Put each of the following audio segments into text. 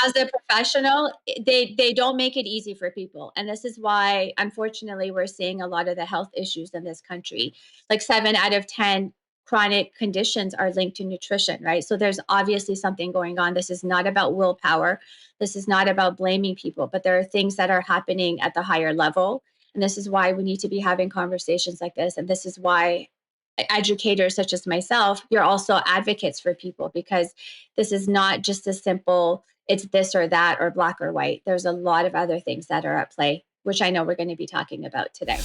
as a professional, they don't make it easy for people. And this is why, unfortunately, we're seeing a lot of the health issues in this country. Like 7 out of 10 chronic conditions are linked to nutrition, right? So there's obviously something going on. This is not about willpower. This is not about blaming people, but there are things that are happening at the higher level. And this is why we need to be having conversations like this. And this is why educators such as myself, you're also advocates for people, because this is not just a simple, it's this or that or black or white. There's a lot of other things that are at play, which I know we're going to be talking about today.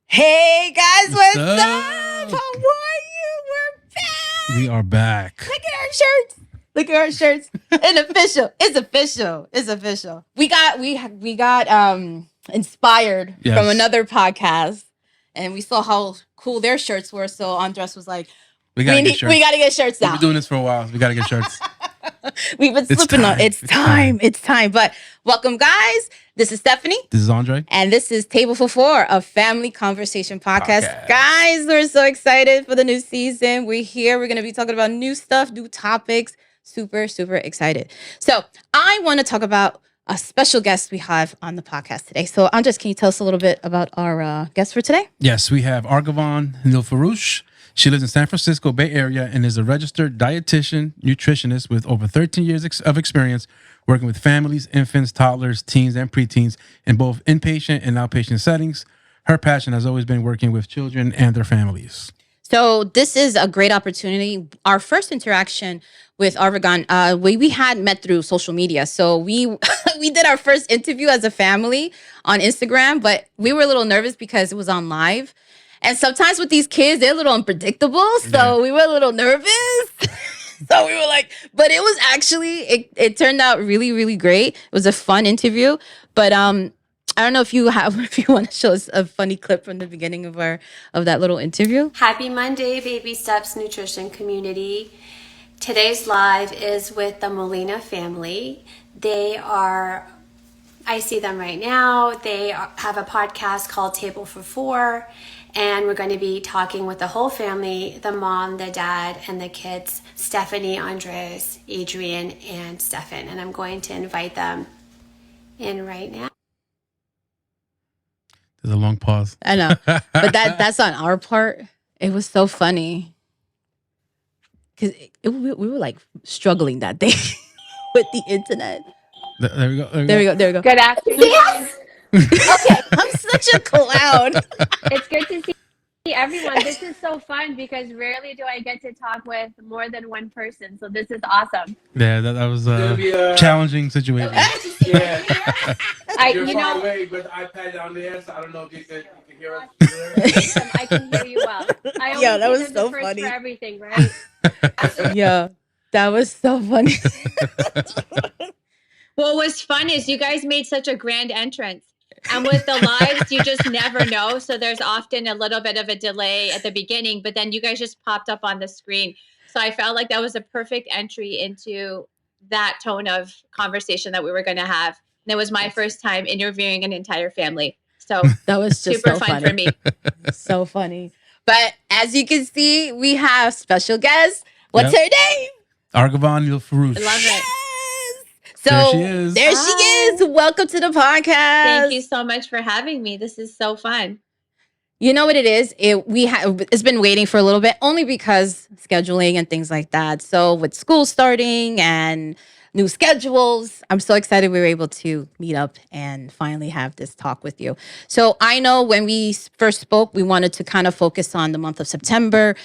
Hey guys, what's up? How are you? We're back. We are back. Look at our shirts. Look at our shirts. It's official. It's official. It's official. We got inspired from another podcast, and we saw how cool their shirts were. So Andres was like, we gotta get shirts now. We've been doing this for a while. So we gotta get shirts. We've been slipping on. It's time. But welcome, guys. This is Stephanie. This is Andre. And this is Table for Four, a family conversation podcast. Guys, we're so excited for the new season. We're here. We're going to be talking about new stuff, new topics. Super, super excited. So I want to talk about a special guest we have on the podcast today. So Andres, can you tell us a little bit about our guest for today? Yes, we have Argavan Nilforoush. She lives in San Francisco Bay Area and is a registered dietitian nutritionist with over 13 years of experience working with families, infants, toddlers, teens, and preteens in both inpatient and outpatient settings. Her passion has always been working with children and their families. So this is a great opportunity. Our first interaction with Argavan, we had met through social media. So we we did our first interview as a family on Instagram, but we were a little nervous because it was on live. And sometimes with these kids, they're a little unpredictable. So we were a little nervous. So we were like, but it was actually, it turned out really, really great. It was a fun interview. But I don't know if you want to show us a funny clip from the beginning of that little interview. Happy Monday, Baby Steps Nutrition community. Today's live is with the Molina family. I see them right now. They have a podcast called Table for Four. And we're going to be talking with the whole family, the mom, the dad, and the kids, Stephanie, Andres, Adrian, and Stefan. And I'm going to invite them in right now. There's a long pause. I know. But that's on our part. It was so funny. Because we were like struggling that day with the internet. There we go. There we go. Good afternoon. Yes! Okay, I'm such a clown. It's good to see everyone. This is so fun because rarely do I get to talk with more than one person. So this is awesome. Yeah, that was a challenging situation. Yeah. You're far away, but the iPad down there, so I don't know if you can hear us. I can hear you well. Yeah, that was so funny. For everything, right? Yeah, that was so funny. What was fun is you guys made such a grand entrance. And with the lives, you just never know. So there's often a little bit of a delay at the beginning, but then you guys just popped up on the screen. So I felt like that was a perfect entry into that tone of conversation that we were going to have. And it was my first time interviewing an entire family. So that was just super so fun funny. for me. So funny. But as you can see, we have special guests. What's her name? Argavan Nilforoush. I love it. So there she is. There she is. Welcome to the podcast. Thank you so much for having me. This is so fun. You know what it is? It's been waiting for a little bit, only because scheduling and things like that. So with school starting and new schedules, I'm so excited we were able to meet up and finally have this talk with you. So I know when we first spoke, we wanted to kind of focus on the month of September,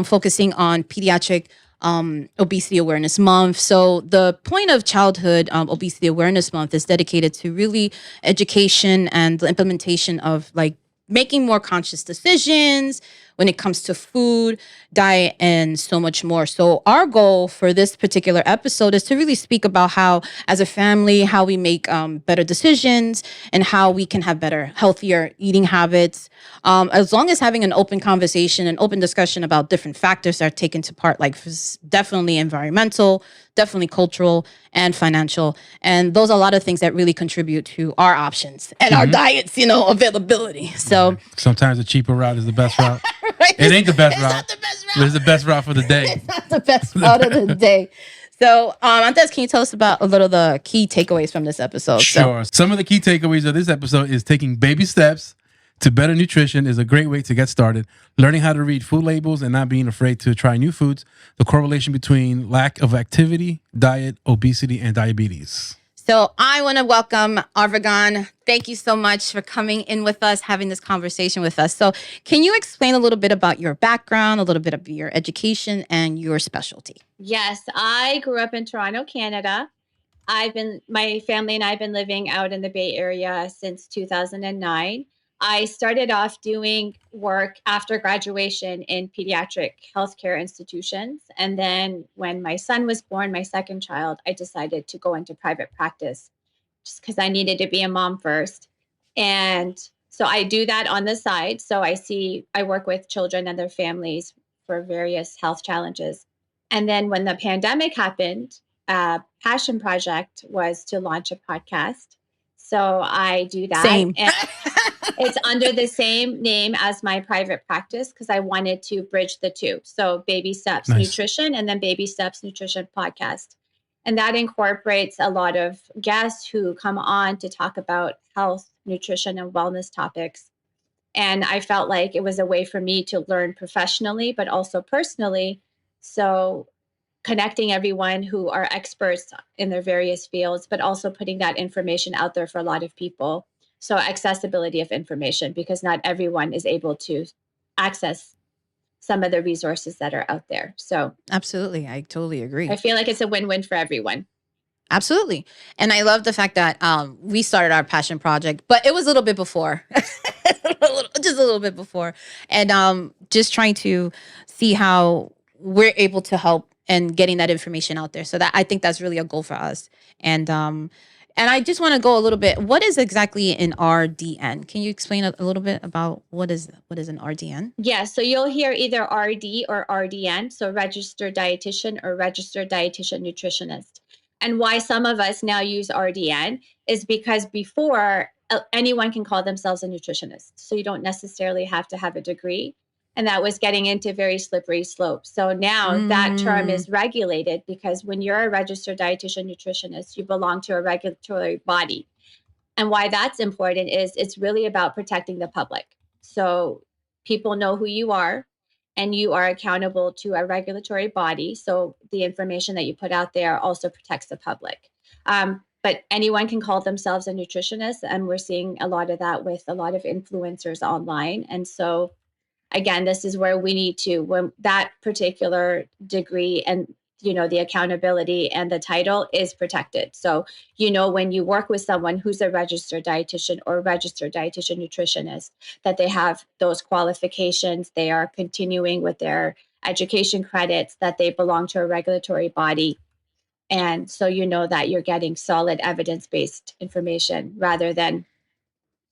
focusing on pediatric Obesity Awareness Month. So the point of Childhood Obesity Awareness Month is dedicated to really education and the implementation of like making more conscious decisions when it comes to food, diet, and so much more. So our goal for this particular episode is to really speak about how, as a family, how we make better decisions and how we can have better, healthier eating habits, as long as having an open conversation and open discussion about different factors that are taken to part, like definitely environmental, definitely cultural and financial. And those are a lot of things that really contribute to our options and our diets, availability. So sometimes the cheaper route is the best route. right? It ain't the best route. Not the best route. But it's the best route for the day. It's not the best route of the day. So, Antes, can you tell us about a little of the key takeaways from this episode? Sure. Some of the key takeaways of this episode is taking baby steps to better nutrition is a great way to get started. Learning how to read food labels and not being afraid to try new foods. The correlation between lack of activity, diet, obesity, and diabetes. So I want to welcome Argavan. Thank you so much for coming in with us, having this conversation with us. So can you explain a little bit about your background, a little bit of your education, and your specialty? Yes, I grew up in Toronto, Canada. My family and I have been living out in the Bay Area since 2009. I started off doing work after graduation in pediatric healthcare institutions. And then when my son was born, my second child, I decided to go into private practice just because I needed to be a mom first. And so I do that on the side. So I work with children and their families for various health challenges. And then when the pandemic happened, passion project was to launch a podcast. So I do that. Same. And it's under the same name as my private practice because I wanted to bridge the two. So Baby Steps Nutrition and then Baby Steps Nutrition Podcast. And that incorporates a lot of guests who come on to talk about health, nutrition, and wellness topics. And I felt like it was a way for me to learn professionally, but also personally. So connecting everyone who are experts in their various fields, but also putting that information out there for a lot of people. So accessibility of information, because not everyone is able to access some of the resources that are out there. So absolutely. I totally agree. I feel like it's a win-win for everyone. Absolutely. And I love the fact that we started our passion project, but it was a little bit before, just a little bit before. And just trying to see how we're able to help and getting that information out there. So that I think that's really a goal for us. And I just want to go a little bit. What is exactly an RDN? Can you explain a little bit about what is an RDN? Yeah, so you'll hear either RD or RDN, so Registered Dietitian or Registered Dietitian Nutritionist. And why some of us now use RDN is because before anyone can call themselves a nutritionist. So you don't necessarily have to have a degree. And that was getting into very slippery slopes. So now that term is regulated because when you're a registered dietitian nutritionist, you belong to a regulatory body. And why that's important is it's really about protecting the public. So people know who you are and you are accountable to a regulatory body. So the information that you put out there also protects the public. But anyone can call themselves a nutritionist. And we're seeing a lot of that with a lot of influencers online. And so again, this is where we need to, when that particular degree and, the accountability and the title is protected. So, when you work with someone who's a registered dietitian or registered dietitian nutritionist, that they have those qualifications, they are continuing with their education credits, that they belong to a regulatory body. And so that you're getting solid evidence-based information rather than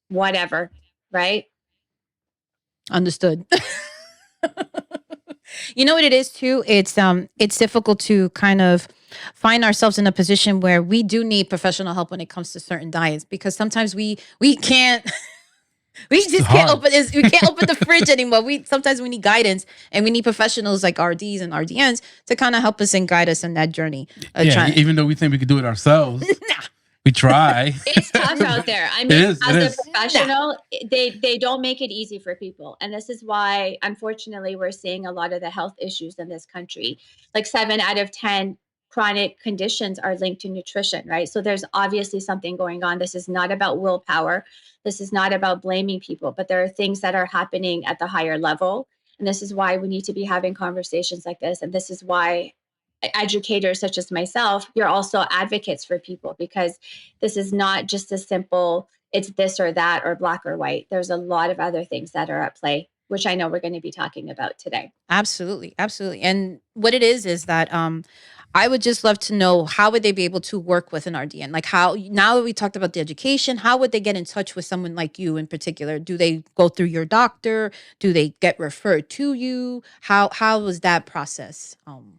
whatever, right? Understood. You know what it is too? It's difficult to kind of find ourselves in a position where we do need professional help when it comes to certain diets, because sometimes we can't we just can't open the fridge anymore. Sometimes we need guidance, and we need professionals like RDs and RDNs to kind of help us and guide us in that journey. Even though we think we could do it ourselves. We try. It's tough out there. I mean, as a professional, they don't make it easy for people. And this is why, unfortunately, we're seeing a lot of the health issues in this country. Like 7 out of 10 chronic conditions are linked to nutrition, right? So there's obviously something going on. This is not about willpower. This is not about blaming people, but there are things that are happening at the higher level. And this is why we need to be having conversations like this. And this is why educators such as myself, you're also advocates for people, because this is not just a simple, it's this or that or black or white. There's a lot of other things that are at play. which I know we're going to be talking about today. Absolutely, absolutely. And what it is that I would just love to know, how would they be able to work with an RDN? Like, how, now that we talked about the education, how would they get in touch with someone like you in particular? Do they go through your doctor? Do they get referred to you? How does that process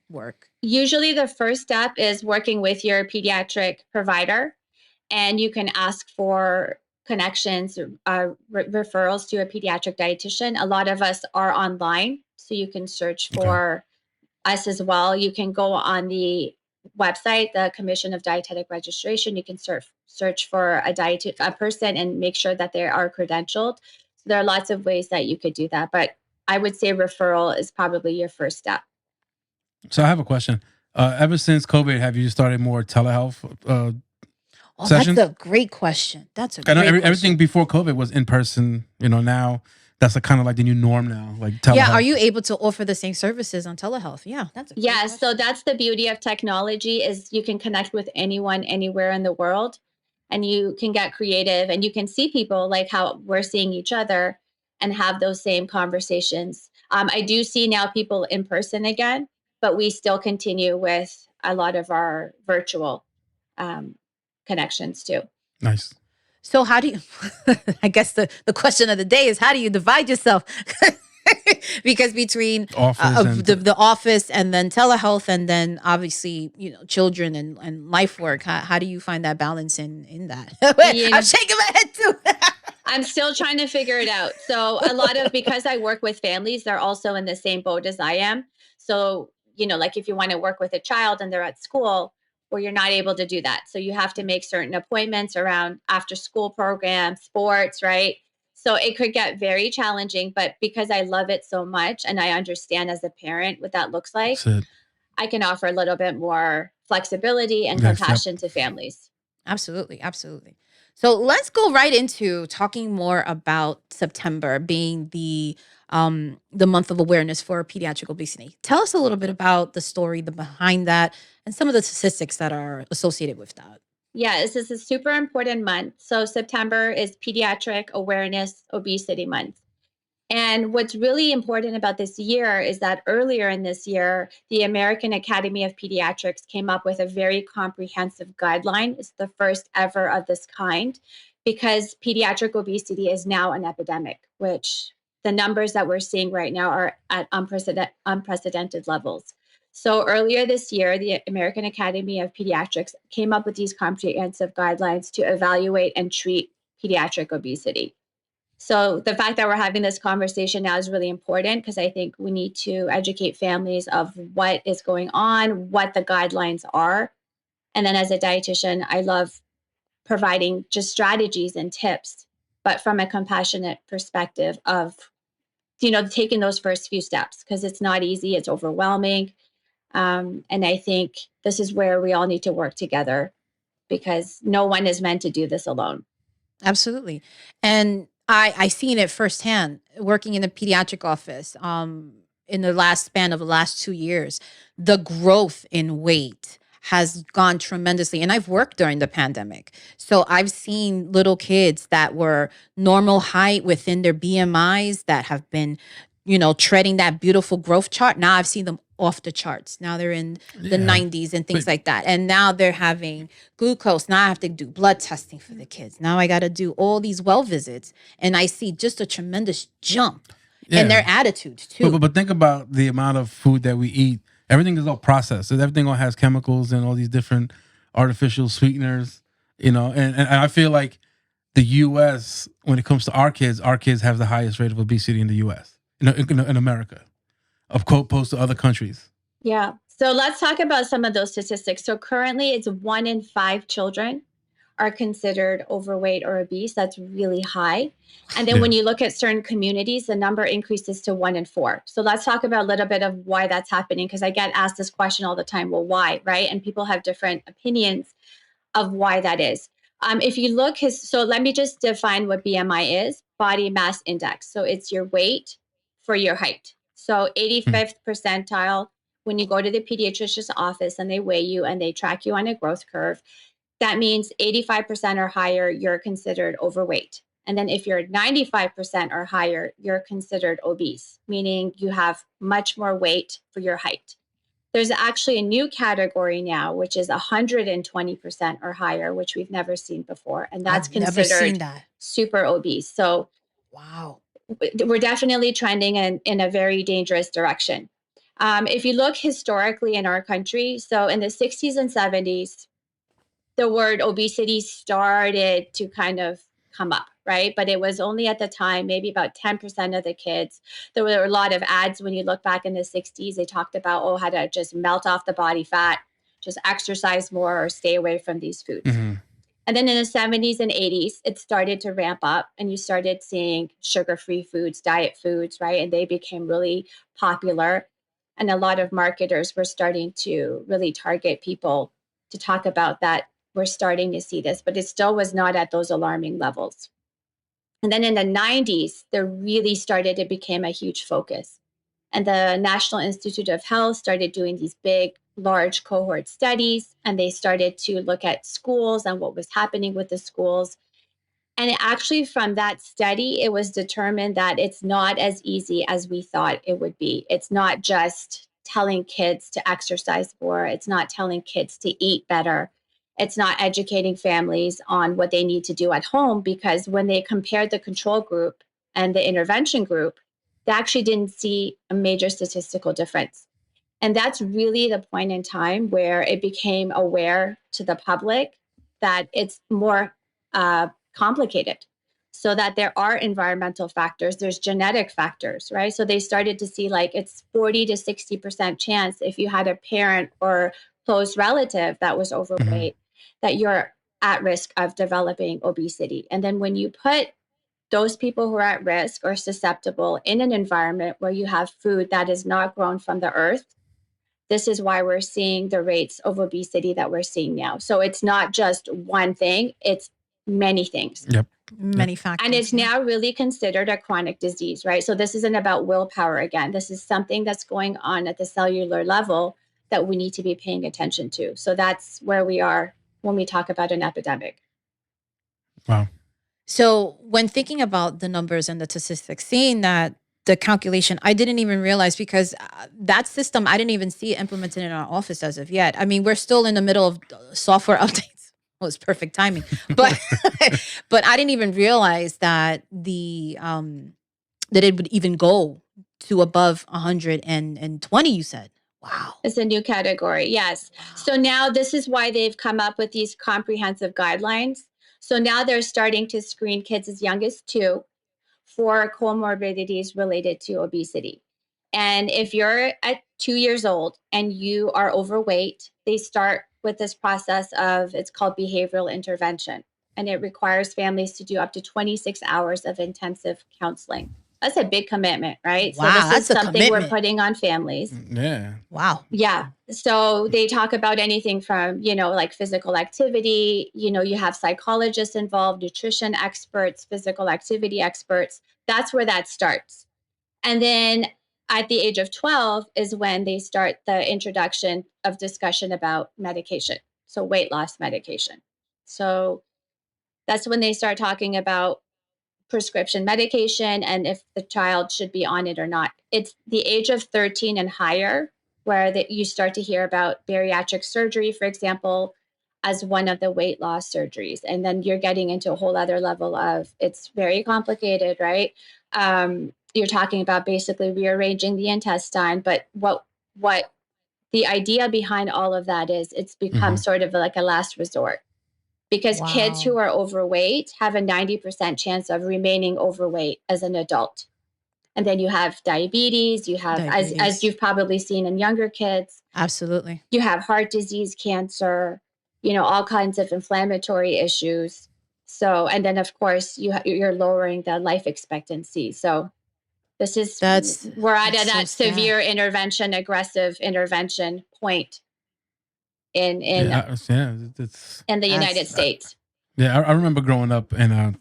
work? Usually the first step is working with your pediatric provider, and you can ask for connections, referrals to a pediatric dietitian. A lot of us are online, so you can search for us as well. You can go on the website, the Commission of Dietetic Registration. You can search for a person and make sure that they are credentialed. So there are lots of ways that you could do that, but I would say referral is probably your first step. So I have a question. Ever since COVID, have you started more telehealth sessions? That's a great question. I know everything before COVID was in person. Now that's kind of like the new norm now. Like telehealth. Yeah, are you able to offer the same services on telehealth? Yeah, that's a great question. So that's the beauty of technology, is you can connect with anyone anywhere in the world, and you can get creative, and you can see people like how we're seeing each other and have those same conversations. I do see now people in person again, but we still continue with a lot of our virtual connections too. Nice. So how do you, I guess the question of the day is, how do you divide yourself? Because between the office and then telehealth, and then obviously, children and life work, how do you find that balance in that? I'm shaking my head too. I'm still trying to figure it out. So because I work with families, they're also in the same boat as I am. So, like if you want to work with a child and they're at school, or you're not able to do that. So you have to make certain appointments around after school programs, sports, right? So it could get very challenging, but because I love it so much and I understand as a parent what that looks like, I can offer a little bit more flexibility and compassion to families. Absolutely. Absolutely. So let's go right into talking more about September being the month of awareness for pediatric obesity. Tell us a little bit about the story behind that and some of the statistics that are associated with that. Yeah, this is a super important month. So September is Pediatric Awareness Obesity Month. And what's really important about this year is that earlier in this year, the American Academy of Pediatrics came up with a very comprehensive guideline. It's the first ever of this kind, because pediatric obesity is now an epidemic, which the numbers that we're seeing right now are at unprecedented levels. So earlier this year, the American Academy of Pediatrics came up with these comprehensive guidelines to evaluate and treat pediatric obesity. So the fact that we're having this conversation now is really important, because I think we need to educate families of what is going on, what the guidelines are. And then as a dietitian, I love providing just strategies and tips, but from a compassionate perspective of, taking those first few steps, because it's not easy, it's overwhelming. And I think this is where we all need to work together, because no one is meant to do this alone. Absolutely. And I seen it firsthand working in the pediatric office in the span of the last 2 years. The growth in weight has gone tremendously. And I've worked during the pandemic. So I've seen little kids that were normal height within their BMIs that have been, treading that beautiful growth chart. Now I've seen them off the charts. Now they're in the 90s and things like that. And now they're having glucose. Now I have to do blood testing for the kids. Now I got to do all these well visits. And I see just a tremendous jump in their attitudes too. But think about the amount of food that we eat. Everything is all processed. Everything all has chemicals and all these different artificial sweeteners, and I feel like the U.S., when it comes to our kids have the highest rate of obesity in the U.S., in America, opposed to other countries. Yeah. So let's talk about some of those statistics. So currently it's 1 in 5 children are considered overweight or obese. That's really high. And then when you look at certain communities, the number increases to 1 in 4. So let's talk about a little bit of why that's happening, because I get asked this question all the time. Well, why, right? And people have different opinions of why that is. If you look, so let me just define what BMI is: body mass index. So it's your weight for your height. So 85th percentile, when you go to the pediatrician's office and they weigh you and they track you on a growth curve, that means 85% or higher, you're considered overweight. And then if you're 95% or higher, you're considered obese, meaning you have much more weight for your height. There's actually a new category now, which is 120% or higher, which we've never seen before. And that's I've never seen considered that. super obese. So Wow. we're definitely trending in a very dangerous direction. If you look historically in our country, so in the 60s and 70s, the word obesity started to kind of come up, right? But it was only at the time, maybe about 10% of the kids. There were a lot of ads when you look back in the 60s. They talked about, oh, how to just melt off the body fat, just exercise more or stay away from these foods. Mm-hmm. And then in the 70s and 80s, it started to ramp up and you started seeing sugar-free foods, diet foods, right? And they became really popular. And a lot of marketers were starting to really target people to talk about that. We're starting to see this, but it still was not at those alarming levels. And then in the 90s, there really started to become a huge focus. And the National Institute of Health started doing these big, large cohort studies, and they started to look at schools and what was happening with the schools. And actually, from that study, it was determined that it's not as easy as we thought it would be. It's not just telling kids to exercise more. It's not telling kids to eat better. It's not educating families on what they need to do at home, because when they compared the control group and the intervention group, they actually didn't see a major statistical difference. And that's really the point in time where it became aware to the public that it's more complicated, so that there are environmental factors, there's genetic factors, right? So they started to see like it's 40 to 60% chance if you had a parent or close relative that was overweight, that you're at risk of developing obesity. And then when you put those people who are at risk or susceptible in an environment where you have food that is not grown from the earth, this is why we're seeing the rates of obesity that we're seeing now. So it's not just one thing, it's many things. Yep. Many factors. And it's now really considered a chronic disease, right? So this isn't about willpower again. This is something that's going on at the cellular level that we need to be paying attention to. So that's where we are when we talk about an epidemic. Wow. So when thinking about the numbers and the statistics, seeing that the calculation, I didn't even realize, because that system, I didn't even see it implemented in our office as of yet. I mean, we're still in the middle of software updates. Well, it's perfect timing, but but I didn't even realize that that it would even go to above 120. You said, wow, it's a new category. Yes. Wow. So now this is why they've come up with these comprehensive guidelines. So now they're starting to screen kids as young as 2 for comorbidities related to obesity. And if you're at 2 years old and you are overweight, they start with this process of, it's called behavioral intervention. And it requires families to do up to 26 hours of intensive counseling. That's a big commitment, right? Wow, so this that's is a something we're commitment. putting on families. Yeah. Wow. Yeah. So they talk about anything from, like physical activity, you have psychologists involved, nutrition experts, physical activity experts. That's where that starts. And then at the age of 12 is when they start the introduction of discussion about medication. So weight loss medication. So that's when they start talking about prescription medication and if the child should be on it or not. It's the age of 13 and higher where you start to hear about bariatric surgery, for example, as one of the weight loss surgeries. And then you're getting into a whole other level of, it's very complicated, right? You're talking about basically rearranging the intestine, but what the idea behind all of that is, it's become sort of like a last resort. Because kids who are overweight have a 90% chance of remaining overweight as an adult. And then you have diabetes, you have, as you've probably seen in younger kids. Absolutely. You have heart disease, cancer, all kinds of inflammatory issues. So, and then of course, you're lowering the life expectancy. So this is, we're at that severe intervention, aggressive intervention point in the United States. I remember growing up and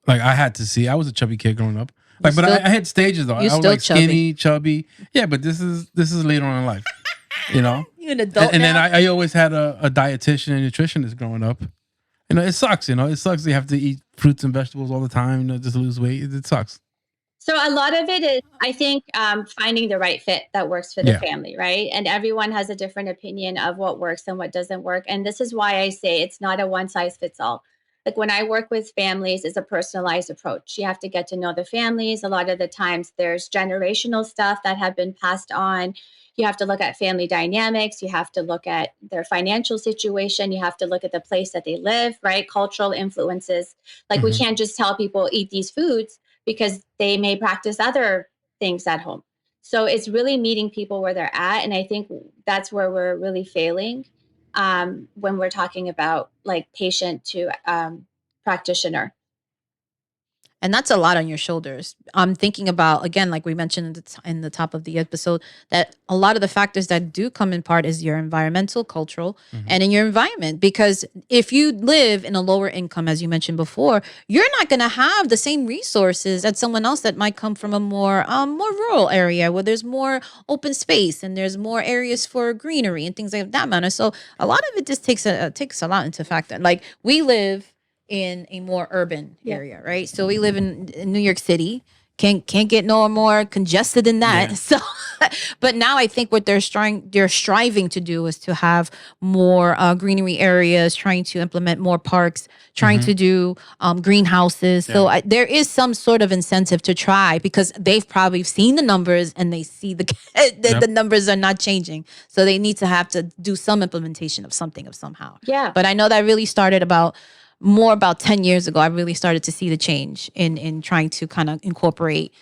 like I had to see. I was a chubby kid growing up. Like, but I had stages though. I was like skinny, chubby. Yeah, but this is later on in life. You're an adult and now? then I always had a dietitian and nutritionist growing up. It sucks. It sucks. You have to eat fruits and vegetables all the time. Just to lose weight. It sucks. So a lot of it is, I think, finding the right fit that works for the family, right? And everyone has a different opinion of what works and what doesn't work. And this is why I say it's not a one size fits all. Like when I work with families, it's a personalized approach. You have to get to know the families. A lot of the times there's generational stuff that have been passed on. You have to look at family dynamics. You have to look at their financial situation. You have to look at the place that they live, right? Cultural influences. Like we can't just tell people eat these foods because they may practice other things at home. So it's really meeting people where they're at. And I think that's where we're really failing when we're talking about like patient to practitioner. And that's a lot on your shoulders. I'm thinking about, again, like we mentioned in the top of the episode, that a lot of the factors that do come in part is your environmental, cultural, and in your environment. Because if you live in a lower income, as you mentioned before, you're not going to have the same resources as someone else that might come from a more rural area where there's more open space and there's more areas for greenery and things like that manner. So a lot of it just takes a lot into factor. Like we live in a more urban area, right? So we live in New York City. Can't get no more congested than that. Yeah. So, but now I think what they're striving to do is to have more greenery areas, trying to implement more parks, trying to do greenhouses. Yeah. So there is some sort of incentive to try because they've probably seen the numbers and they see the numbers are not changing. So they need to have to do some implementation of something of somehow. Yeah. But I know that really started about 10 years ago. I really started to see the change in trying to kind of incorporate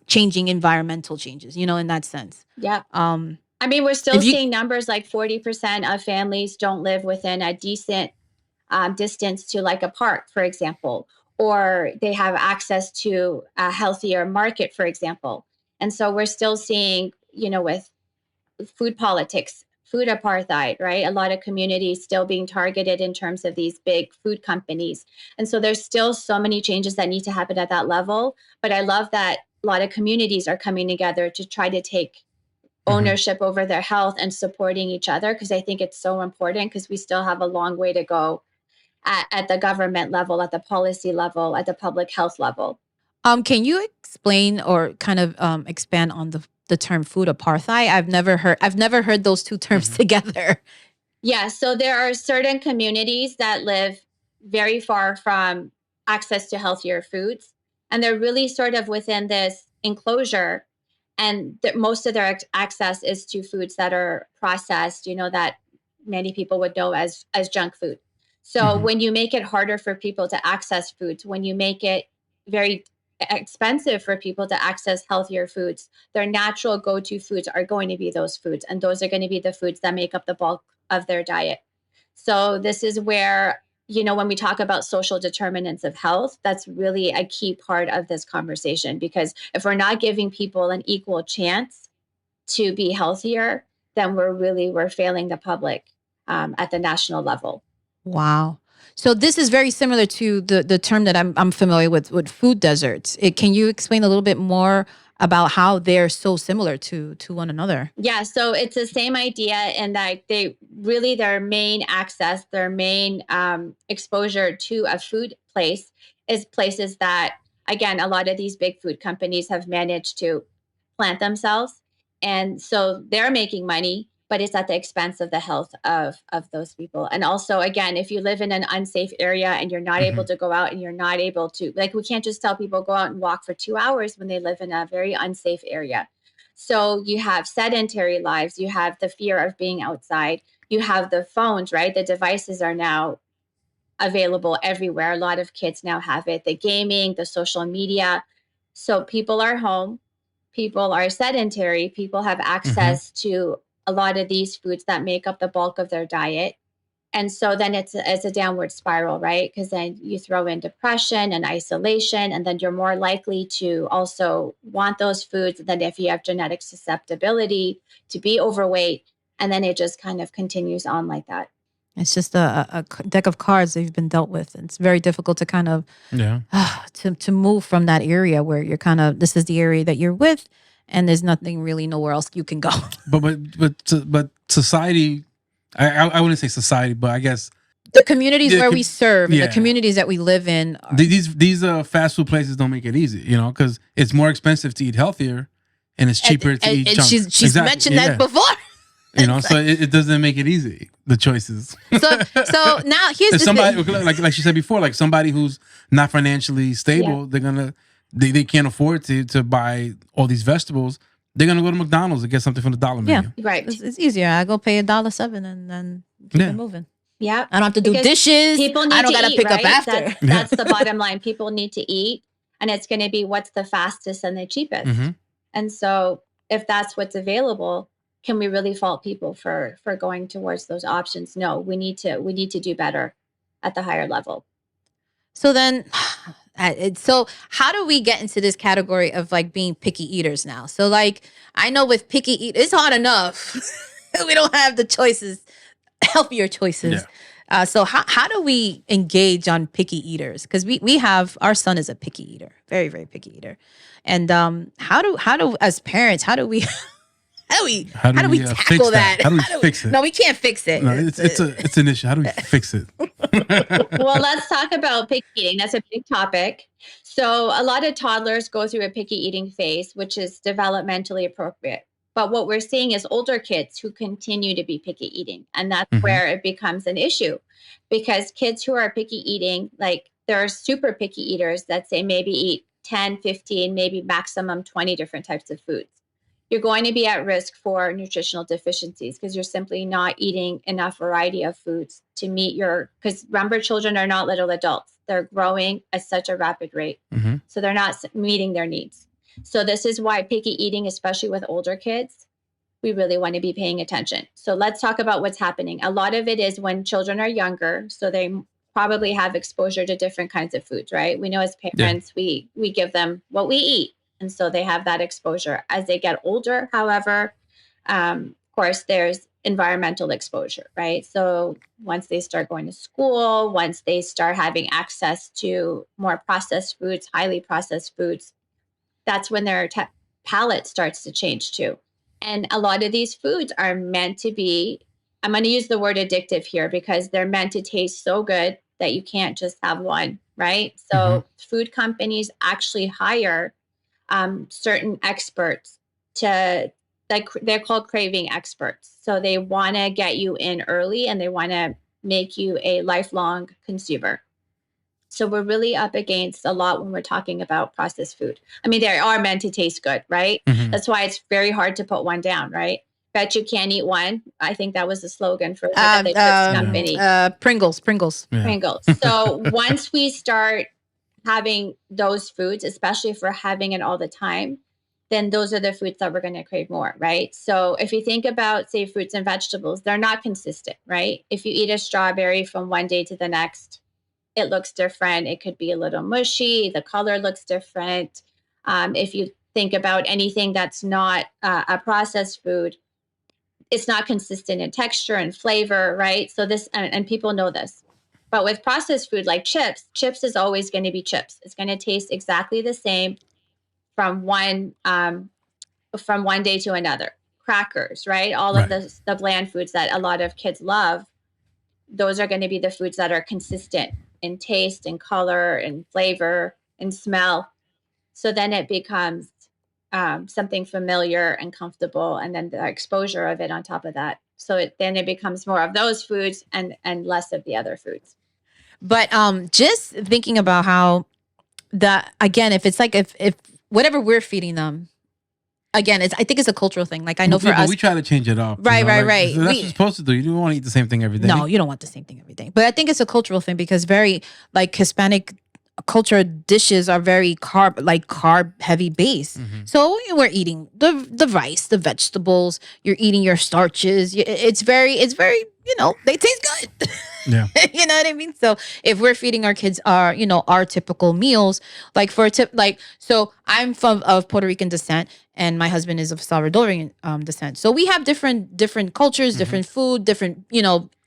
changing environmental changes, in that sense. Yeah. I mean, we're still seeing numbers like 40% of families don't live within a decent distance to like a park, for example, or they have access to a healthier market, for example. And so we're still seeing, with food politics, food apartheid, right? A lot of communities still being targeted in terms of these big food companies. And so there's still so many changes that need to happen at that level. But I love that a lot of communities are coming together to try to take ownership over their health and supporting each other, because I think it's so important, because we still have a long way to go at the government level, at the policy level, at the public health level. Can you explain or kind of expand on the term food apartheid? I've never heard those two terms together. Yeah, so there are certain communities that live very far from access to healthier foods, and they're really sort of within this enclosure, and most of their access is to foods that are processed, that many people would know as junk food. So when you make it harder for people to access foods, when you make it very expensive for people to access healthier foods, their natural go-to foods are going to be those foods, and those are going to be the foods that make up the bulk of their diet. So this is where, when we talk about social determinants of health, that's really a key part of this conversation, because if we're not giving people an equal chance to be healthier, then we're failing the public at the national level. Wow. So this is very similar to the term that I'm familiar with food deserts. Can you explain a little bit more about how they're so similar to one another? Yeah, so it's the same idea in that their main access, their main exposure to a food place is places that, again, a lot of these big food companies have managed to plant themselves. And so they're making money, but it's at the expense of the health of those people. And also, again, if you live in an unsafe area and you're not able to go out, and you're not able to, like, we can't just tell people go out and walk for 2 hours when they live in a very unsafe area. So you have sedentary lives, you have the fear of being outside, you have the phones, right? The devices are now available everywhere. A lot of kids now have it, the gaming, the social media. So people are home, people are sedentary, people have access to a lot of these foods that make up the bulk of their diet. And so then it's a downward spiral, right? Because then you throw in depression and isolation, and then you're more likely to also want those foods than if you have genetic susceptibility to be overweight. And then it just kind of continues on like that. It's just a deck of cards that you've been dealt with. It's very difficult to kind of to move from that area where you're kind of, this is the area that you're with, and there's nothing really nowhere else you can go. But society, I wouldn't say society, but I guess the communities where we serve, yeah. the communities that we live in. These fast food places don't make it easy, you know, because it's more expensive to eat healthier, and it's cheaper to eat. And she's mentioned that before. You know, so it doesn't make it easy, the choices. So now here's if the somebody, thing. like she said before, like somebody who's not financially stable, they can't afford to buy all these vegetables. They're gonna go to McDonald's and get something from the dollar menu. Yeah, Right. It's easier. I go pay $1.07 and then keep it moving. Yeah. I don't have to do dishes. People need I don't to gotta eat, pick right? up after. That's the bottom line. People need to eat, and it's going to be what's the fastest and the cheapest. Mm-hmm. And so, if that's what's available, can we really fault people for going towards those options? No, we need to do better at the higher level. So then, so how do we get into this category of like being picky eaters now? So like, I know with picky eat, it's hard enough. We don't have the choices, healthier choices. Yeah. So how do we engage on picky eaters? Because we have, our son is a picky eater, very, very picky eater. And how do as parents, how do we tackle that? How do we fix it? No, we can't fix it. No, it's an issue. How do we fix it? Well, let's talk about picky eating. That's a big topic. So a lot of toddlers go through a picky eating phase, which is developmentally appropriate. But what we're seeing is older kids who continue to be picky eating. And that's where it becomes an issue, because kids who are picky eating, like there are super picky eaters that say maybe eat 10, 15, maybe maximum 20 different types of foods. You're going to be at risk for nutritional deficiencies because you're simply not eating enough variety of foods to meet because remember, children are not little adults. They're growing at such a rapid rate. Mm-hmm. So they're not meeting their needs. So this is why picky eating, especially with older kids, we really want to be paying attention. So let's talk about what's happening. A lot of it is when children are younger, so they probably have exposure to different kinds of foods, right? We know as parents, we give them what we eat. And so they have that exposure. As they get older, however, of course, there's environmental exposure, right? So once they start going to school, once they start having access to more processed foods, highly processed foods, that's when their palate starts to change too. And a lot of these foods are meant to be, I'm going to use the word addictive here because they're meant to taste so good that you can't just have one, right? So food companies actually hire certain experts they're called craving experts. So they want to get you in early and they want to make you a lifelong consumer. So we're really up against a lot when we're talking about processed food. I mean, they are meant to taste good, right? Mm-hmm. That's why it's very hard to put one down, right? Bet you can't eat one. I think that was the slogan for the chips company. Pringles. Yeah. Pringles. So once we start having those foods, especially if we're having it all the time, then those are the foods that we're going to crave more, right? So if you think about, say, fruits and vegetables, they're not consistent, right? If you eat a strawberry from one day to the next, it looks different. It could be a little mushy. The color looks different. If you think about anything that's not a processed food, it's not consistent in texture and flavor, right? So this, and people know this. But with processed food like chips is always going to be chips. It's going to taste exactly the same from one day to another. Crackers, right? All of the bland foods that a lot of kids love, those are going to be the foods that are consistent in taste and color and flavor and smell. So then it becomes something familiar and comfortable, and then the exposure of it on top of that. So then it becomes more of those foods and less of the other foods. But just thinking about how again, if it's like if whatever we're feeding them, again, I think it's a cultural thing. Like I know for us, we try to change it up. Right. So that's what you're supposed to do. You don't want to eat the same thing every day. No, you don't want the same thing every day. But I think it's a cultural thing because very like Hispanic culture dishes are very carb heavy base. Mm-hmm. So we're eating the rice, the vegetables. You're eating your starches. It's very they taste good. Yeah. You know what I mean? So if we're feeding our kids our typical meals, like so I'm of Puerto Rican descent and my husband is of Salvadorian descent. So we have different cultures, different food, different,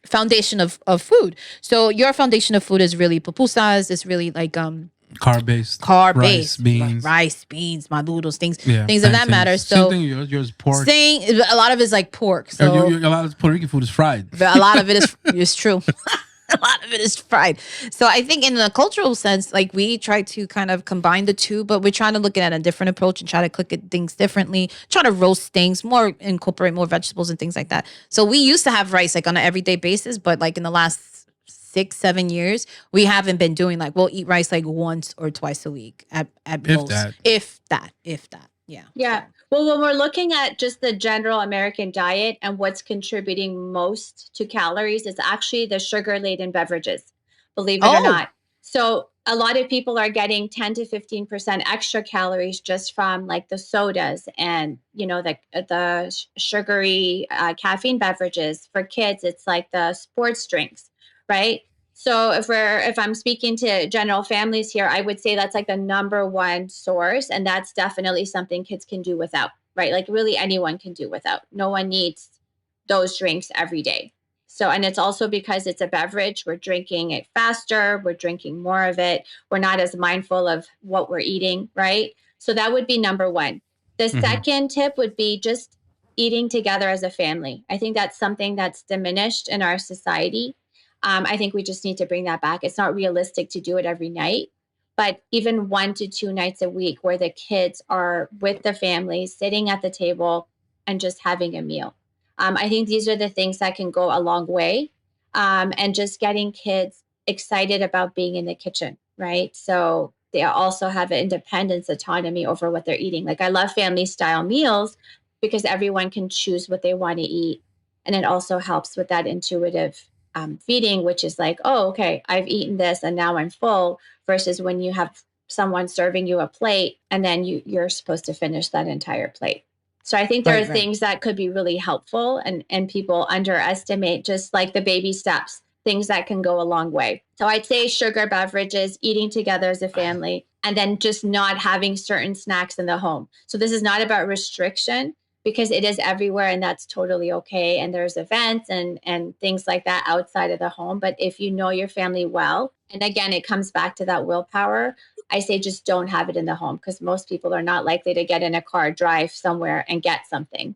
foundation of food. So your foundation of food is really pupusas. It's really like carb-based, rice, beans, maduros, things of plantains. that matter. So same thing, yours pork. A lot of it is like pork. So a lot of Puerto Rican food is fried. A lot of it is true. A lot of it is fried. So I think in a cultural sense, like we try to kind of combine the two, but we're trying to look at a different approach and try to cook at things differently, try to roast things more, incorporate more vegetables and things like that. So we used to have rice like on an everyday basis, but like in the last 6-7 years, we haven't been doing like we'll eat rice like once or twice a week at If most. that. If that. Yeah. Yeah. Well, when we're looking at just the general American diet and what's contributing most to calories, it's actually the sugar-laden beverages, believe it or Oh. not. So a lot of people are getting 10 to 15% extra calories just from like the sodas and, the sugary caffeine beverages. For kids, it's like the sports drinks, right? So if I'm speaking to general families here, I would say that's like the number one source, and that's definitely something kids can do without, right? Like really anyone can do without. No one needs those drinks every day. So, and it's also because it's a beverage, we're drinking it faster, we're drinking more of it, we're not as mindful of what we're eating, right? So that would be number one. The second tip would be just eating together as a family. I think that's something that's diminished in our society. I think we just need to bring that back. It's not realistic to do it every night, but even 1 to 2 nights a week where the kids are with the family, sitting at the table and just having a meal. I think these are the things that can go a long way, and just getting kids excited about being in the kitchen, right? So they also have independence, autonomy over what they're eating. Like I love family style meals because everyone can choose what they want to eat. And it also helps with that intuitive feeding, which is like, oh, okay, I've eaten this and now I'm full, versus when you have someone serving you a plate and then you're supposed to finish that entire plate. So I think there are things that could be really helpful, and people underestimate just like the baby steps, things that can go a long way. So I'd say sugar beverages, eating together as a family, and then just not having certain snacks in the home. So this is not about restriction, because it is everywhere and that's totally okay. And there's events and things like that outside of the home. But if you know your family well, and again, it comes back to that willpower, I say just don't have it in the home, because most people are not likely to get in a car, drive somewhere and get something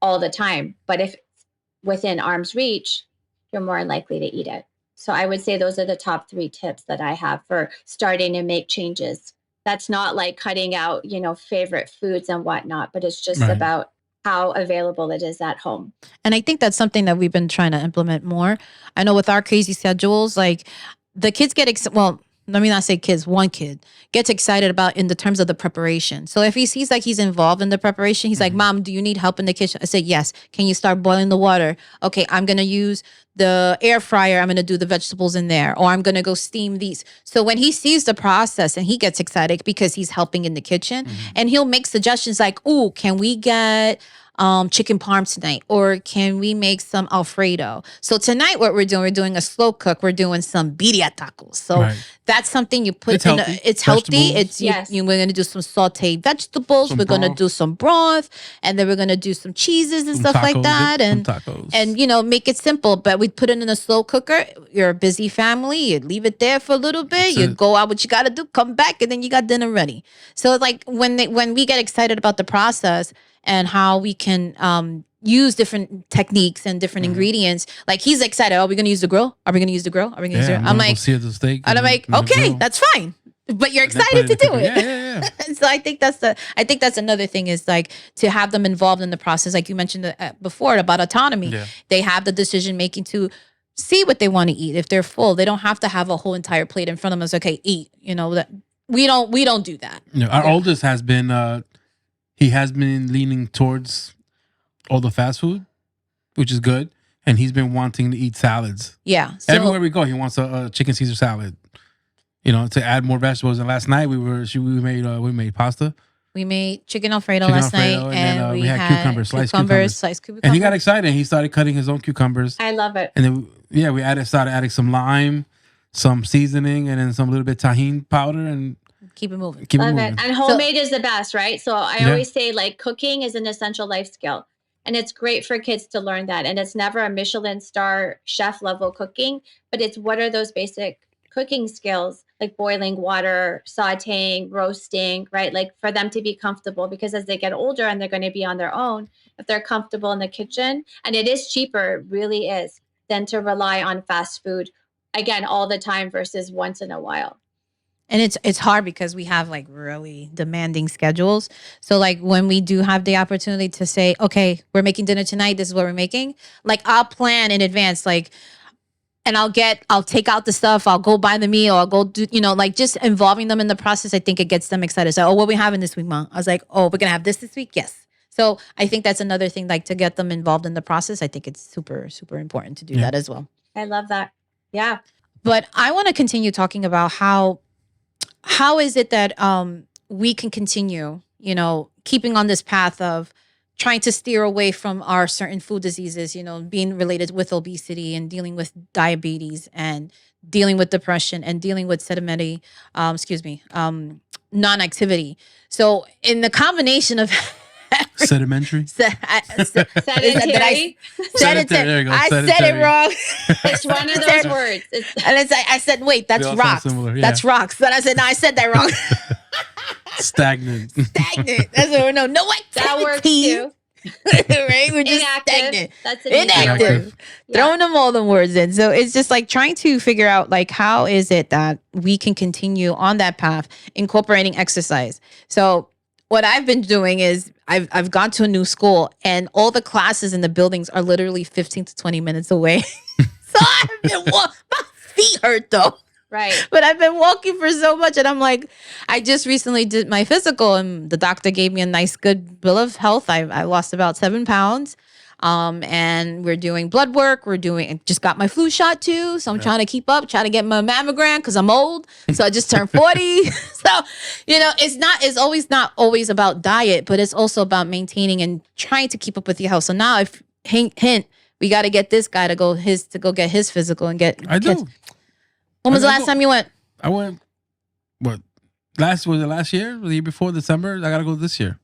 all the time. But if it's within arm's reach, you're more likely to eat it. So I would say those are the top 3 tips that I have for starting to make changes. That's not like cutting out, favorite foods and whatnot, but it's just about how available it is at home. And I think that's something that we've been trying to implement more. I know with our crazy schedules, like the kids get, let me not say kids, one kid gets excited about in the terms of the preparation. So if he sees like he's involved in the preparation, he's like, Mom, do you need help in the kitchen? I say, yes. Can you start boiling the water? Okay, I'm going to use the air fryer. I'm going to do the vegetables in there, or I'm going to go steam these. So when he sees the process and he gets excited because he's helping in the kitchen, and he'll make suggestions like, ooh, can we get chicken parm tonight, or can we make some Alfredo? So tonight what we're doing a slow cook. We're doing some birria tacos. So that's something you put in. It's healthy. It's we're going to do some sauteed vegetables. We're going to do some broth, and then we're going to do some cheeses and stuff like that, and make it simple. But we put it in a slow cooker. You're a busy family. You leave it there for a little bit. You go out what you got to do, come back, and then you got dinner ready. So like when we get excited about the process and how we can use different techniques and different ingredients. Like he's excited. Are we going to use the grill? Are we going to use the grill? Are we going to use the grill? I'm like, and I'm like, okay, that's fine. But you're excited to do it. Yeah. So I think that's another thing, is like to have them involved in the process. Like you mentioned before about autonomy. Yeah. They have the decision making to see what they want to eat. If they're full, they don't have to have a whole entire plate in front of us. Okay, eat. That we don't do that. Our oldest has been. He has been leaning towards all the fast food, which is good. And he's been wanting to eat salads. Yeah. So, everywhere we go, he wants a chicken Caesar salad. To add more vegetables. And last night we made pasta. We made chicken Alfredo last night, and then, we had cucumbers, sliced cucumbers. And he got excited. He started cutting his own cucumbers. I love it. And then we started adding some lime, some seasoning, and then some little bit tahini powder, and keep it moving. Love it. And homemade is the best, right? So I always say like cooking is an essential life skill. And it's great for kids to learn that. And it's never a Michelin star chef level cooking, but it's what are those basic cooking skills, like boiling water, sauteing, roasting, right? Like for them to be comfortable, because as they get older and they're going to be on their own, if they're comfortable in the kitchen, and it is cheaper, it really is, than to rely on fast food again, all the time versus once in a while. And it's hard because we have like really demanding schedules. So like when we do have the opportunity to say, okay, we're making dinner tonight, this is what we're making, like I'll plan in advance, like, and I'll take out the stuff, I'll go buy the meal, I'll go do, like just involving them in the process. I think it gets them excited. So, oh, what are we having this week, Mom? I was like, oh, we're gonna have this week? Yes. So I think that's another thing, like to get them involved in the process. I think it's super, super important to do that as well. I love that. Yeah. But I want to continue talking about how is it that we can continue, keeping on this path of trying to steer away from our certain food diseases, being related with obesity and dealing with diabetes and dealing with depression and dealing with non-activity. So in the combination of sedimentary. Sedentary. There you go. I said it wrong. It's one of those words. And it's like, I said, wait, that's rocks. That's rocks. Then I said, no, I said that wrong. Stagnant. That's what no activity. That works too. Right? We're just Inactive. stagnant. That's inactive. Throwing them all the words in. So it's just like trying to figure out like how is it that we can continue on that path, incorporating exercise. So what I've been doing is I've gone to a new school and all the classes in the buildings are literally 15 to 20 minutes away. So I've been my feet hurt though. Right. But I've been walking for so much and I'm like, I just recently did my physical and the doctor gave me a nice good bill of health. I lost about 7 pounds. And we're doing blood work. I just got my flu shot too. So I'm trying to keep up, trying to get my mammogram because I'm old. So I just turned 40. So, it's always not always about diet, but it's also about maintaining and trying to keep up with your health. So now if hint, we got to get this guy to go get his physical and get. I do. When was the last time you went? I went. What? Was it last year? The year before, December? I gotta go this year.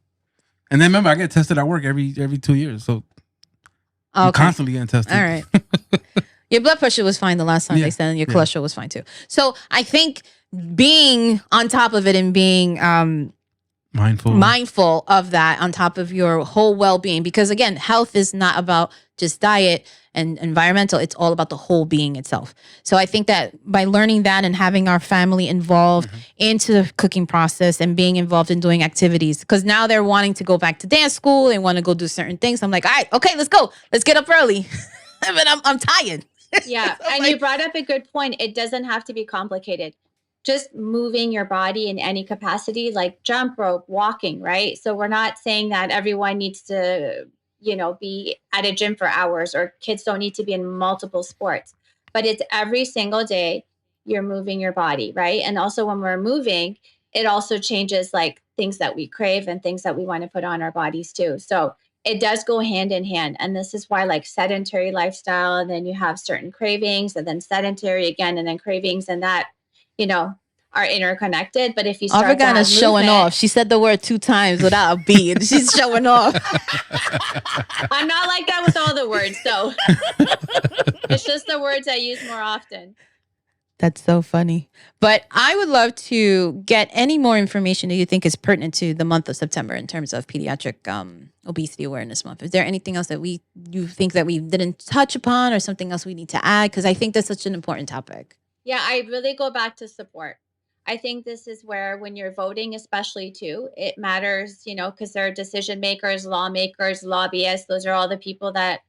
And then remember, I get tested at work every 2 years. So I'm constantly getting tested. All right. Your blood pressure was fine the last time they said, and your cholesterol was fine too. So I think being on top of it and being mindful of that on top of your whole well-being, because again, health is not about just diet and environmental, it's all about the whole being itself. So I think that by learning that and having our family involved into the cooking process and being involved in doing activities, because now they're wanting to go back to dance school, they want to go do certain things. I'm like, all right, okay, let's go. Let's get up early. But I'm tired. Yeah. And you brought up a good point. It doesn't have to be complicated. Just moving your body in any capacity, like jump rope, walking, right? So we're not saying that everyone needs to, be at a gym for hours or kids don't need to be in multiple sports, but it's every single day you're moving your body, right? And also when we're moving, it also changes like things that we crave and things that we want to put on our bodies too. So it does go hand in hand. And this is why like sedentary lifestyle, and then you have certain cravings and then sedentary again, and then cravings and that, are interconnected. But if you start Argavan is showing off. She said the word 2 times without a B, and she's showing off. I'm not like that with all the words, so it's just the words I use more often. That's so funny. But I would love to get any more information that you think is pertinent to the month of September in terms of Pediatric Obesity Awareness Month. Is there anything else that you think that we didn't touch upon or something else we need to add? Because I think that's such an important topic. Yeah, I really go back to support. I think this is where when you're voting, especially too, it matters, because there are decision makers, lawmakers, lobbyists. Those are all the people that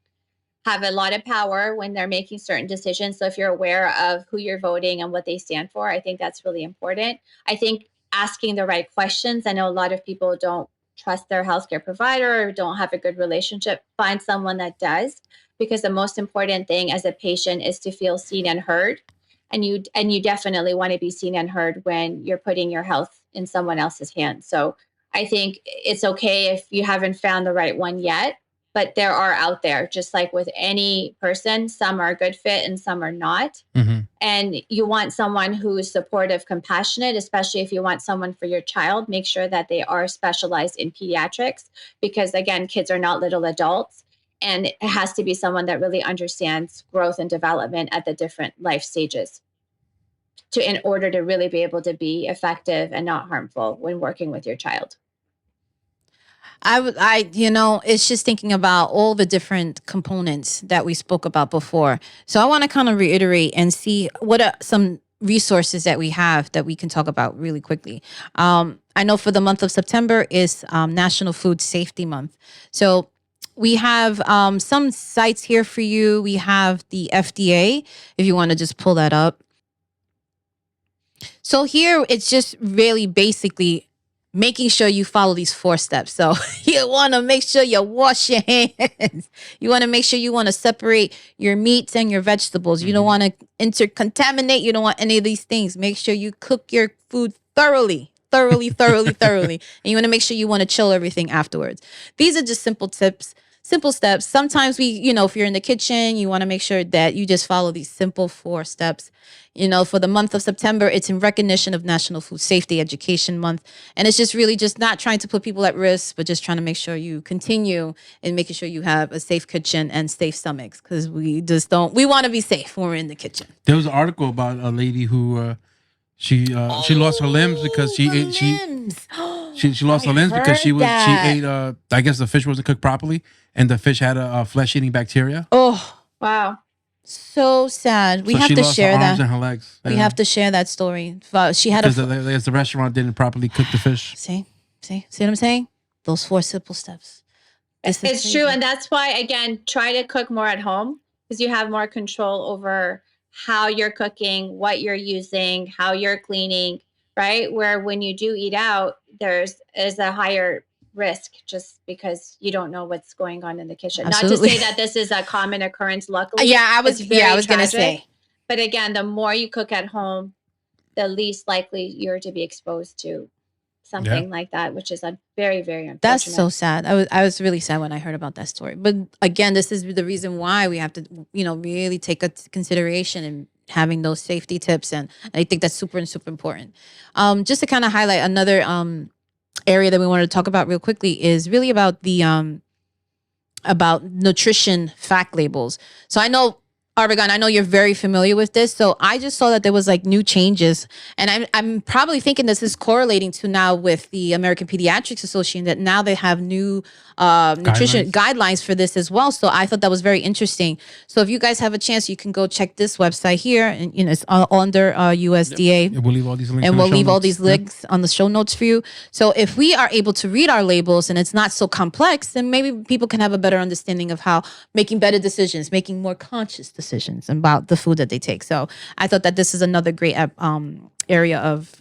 have a lot of power when they're making certain decisions. So if you're aware of who you're voting and what they stand for, I think that's really important. I think asking the right questions. I know a lot of people don't trust their healthcare provider or don't have a good relationship. Find someone that does, because the most important thing as a patient is to feel seen and heard. And you definitely want to be seen and heard when you're putting your health in someone else's hands. So I think it's okay if you haven't found the right one yet, but there are out there, just like with any person, some are a good fit and some are not. Mm-hmm. And you want someone who is supportive, compassionate, especially if you want someone for your child, make sure that they are specialized in pediatrics, because again, kids are not little adults. And it has to be someone that really understands growth and development at the different life stages in order to really be able to be effective and not harmful when working with your child. It's just thinking about all the different components that we spoke about before. So I want to kind of reiterate and see what are some resources that we have that we can talk about really quickly. I know for the month of September is National Food Safety Month. So we have some sites here for you. We have the FDA, if you want to just pull that up. So here it's just really basically making sure you follow these 4 steps. So you want to make sure you wash your hands. You want to make sure you want to separate your meats and your vegetables. You don't want to intercontaminate. You don't want any of these things. Make sure you cook your food thoroughly. And you want to make sure you want to chill everything afterwards. These are just simple tips. Simple steps. Sometimes if you're in the kitchen, you want to make sure that you just follow these simple 4 steps. For the month of September, it's in recognition of National Food Safety Education Month. And it's just really just not trying to put people at risk, but just trying to make sure you continue in making sure you have a safe kitchen and safe stomachs, because we want to be safe when we're in the kitchen. There was an article about a lady who she lost her limbs because she ate she lost her limbs because she ate I guess the fish wasn't cooked properly, and the fish had a flesh-eating bacteria. Oh, wow. So sad. We have she to lost share her that. arms and her legs. We have to share that story. She had the restaurant didn't properly cook the fish. See what I'm saying? Those 4 simple steps. It's true. And that's why, again, try to cook more at home, because you have more control over how you're cooking, what you're using, how you're cleaning, right? Where when you do eat out, is a higher risk just because you don't know what's going on in the kitchen. Absolutely. Not to say that this is a common occurrence, luckily. I was going to say. But again, the more you cook at home, the least likely you're to be exposed to something like that, which is very, very unfortunate. That's so sad. I was really sad when I heard about that story. But again, this is the reason why we have to, really take a consideration in having those safety tips. And I think that's super important. Just to kind of highlight another area that we wanted to talk about real quickly is really about the about nutrition fact labels. So I know, Argavan, I know you're very familiar with this. So I just saw that there was new changes. And I'm probably thinking this is correlating to now with the American Pediatrics Association, that now they have new nutrition guidelines for this as well. So I thought that was very interesting. So if you guys have a chance, you can go check this website here. And it's under USDA. Yep. We'll leave all these links. And we'll leave all these links on the show notes for you. So if we are able to read our labels and it's not so complex, then maybe people can have a better understanding of how making better decisions, making more conscious decisions about the food that they take. So I thought that this is another great area of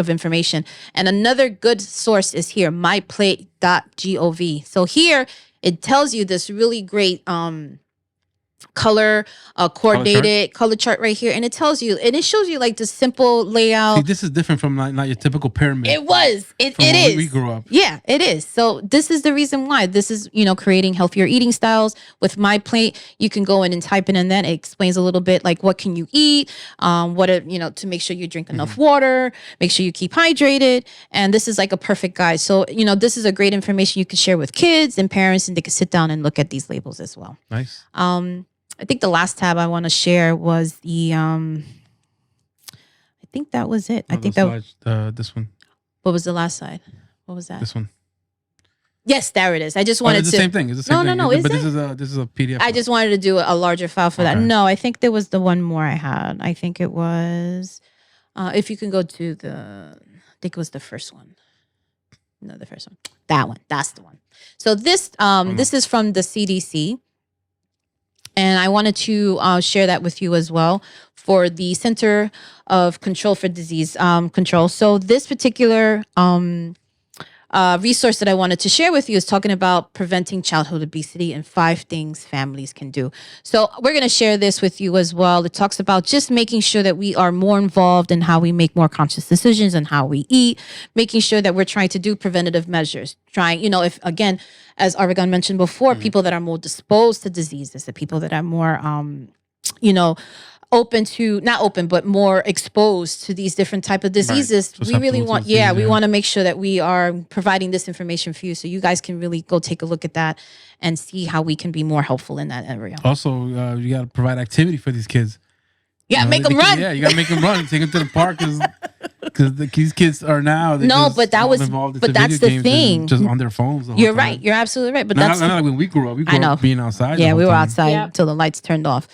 information. And another good source is here, myplate.gov. So here it tells you this really great color coordinated color chart right here, and it tells you, and it shows you the simple layout. See, this is different from not your typical pyramid. It is. We grew up. Yeah, it is. So this is the reason why this is, creating healthier eating styles. With My Plate, you can go in and type in, and then it explains a little bit what can you eat, to make sure you drink enough water, make sure you keep hydrated, and this is a perfect guide. So this is a great information you can share with kids and parents, and they can sit down and look at these labels as well. Nice. I think the last tab I want to share was the I think that was it. I think that this one. What was the last slide? What was that? This one. Yes, there it is. I just wanted it's the same thing. It's the same thing. No. But this is a PDF. I just wanted to do a larger file for that. No, I think there was the one more I had. I think it was if you can go to I think it was the first one. No, the first one. That one. That's the one. So this is from the CDC. And I wanted to share that with you as well for the Center of Control for Disease Control. So this particular resource that I wanted to share with you is talking about preventing childhood obesity and 5 things families can do. So we're going to share this with you as well. It talks about just making sure that we are more involved in how we make more conscious decisions and how we eat, making sure that we're trying to do preventative measures. If again, as Argavan mentioned before, people that are more disposed to diseases, the people that are more, but more exposed to these different type of diseases. Right. We really want, we want to make sure that we are providing this information for you, so you guys can really go take a look at that and see how we can be more helpful in that area. Also, you got to provide activity for these kids. Yeah, make them run. You got to make them run. Take them to the park. Because these kids are now. No, but that was, but that's the thing. Just on their phones. The whole You're time. right. You're absolutely right. But not, that's not like when we grew up. We grew up being outside. Yeah, we were time. outside Yep. until the lights turned off.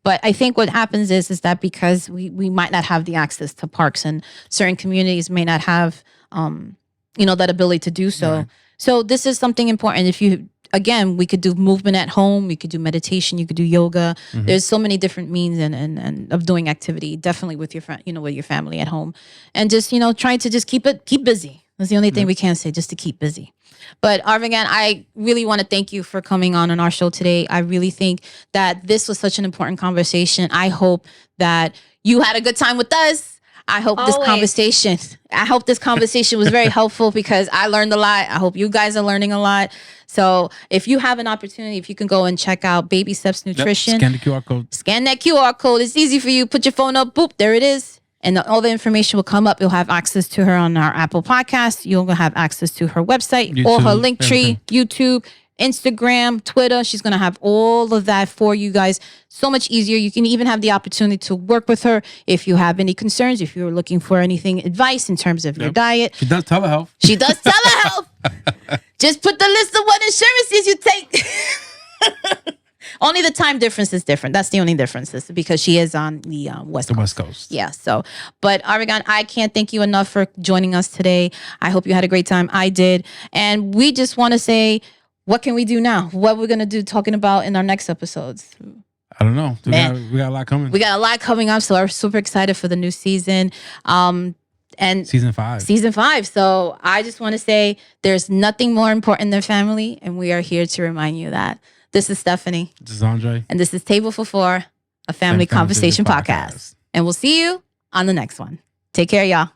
But I think what happens is that because we might not have the access to parks, and certain communities may not have, that ability to do so. Right. So this is something important. If you, again, we could do movement at home. We could do meditation. You could do yoga. Mm-hmm. There's so many different means and of doing activity. Definitely with your friend, with your family at home, and just trying to just keep busy. That's the only thing we can say, just to keep busy. But Argavan, I really want to thank you for coming on our show today. I really think that this was such an important conversation. I hope that you had a good time with us. I hope this conversation was very helpful, because I learned a lot. I hope you guys are learning a lot. So if you have an opportunity, if you can go and check out Baby Steps Nutrition. Yep. Scan the QR code. Scan that QR code. It's easy for you. Put your phone up. Boop. There it is. And all the information will come up. You'll have access to her on our Apple podcast. You'll have access to her website, YouTube, all her link tree, everything. YouTube, Instagram, Twitter. She's going to have all of that for you guys. So much easier. You can even have the opportunity to work with her if you have any concerns, if you're looking for anything, advice in terms of your diet. She does telehealth. She does telehealth. Just put the list of what insurances you take. Only the time difference is different. That's the only difference, is because she is on the West Coast. Yeah. So, but Argavan, I can't thank you enough for joining us today. I hope you had a great time. I did. And we just want to say, what can we do now? What we're going to do talking about in our next episodes? I don't know. We got a lot coming. We got a lot coming up. So we're super excited for the new season. And Season 5. So I just want to say there's nothing more important than family. And we are here to remind you that. This is Stephanie. This is Andre. And this is Table for Four, a family conversation podcast. And we'll see you on the next one. Take care, y'all.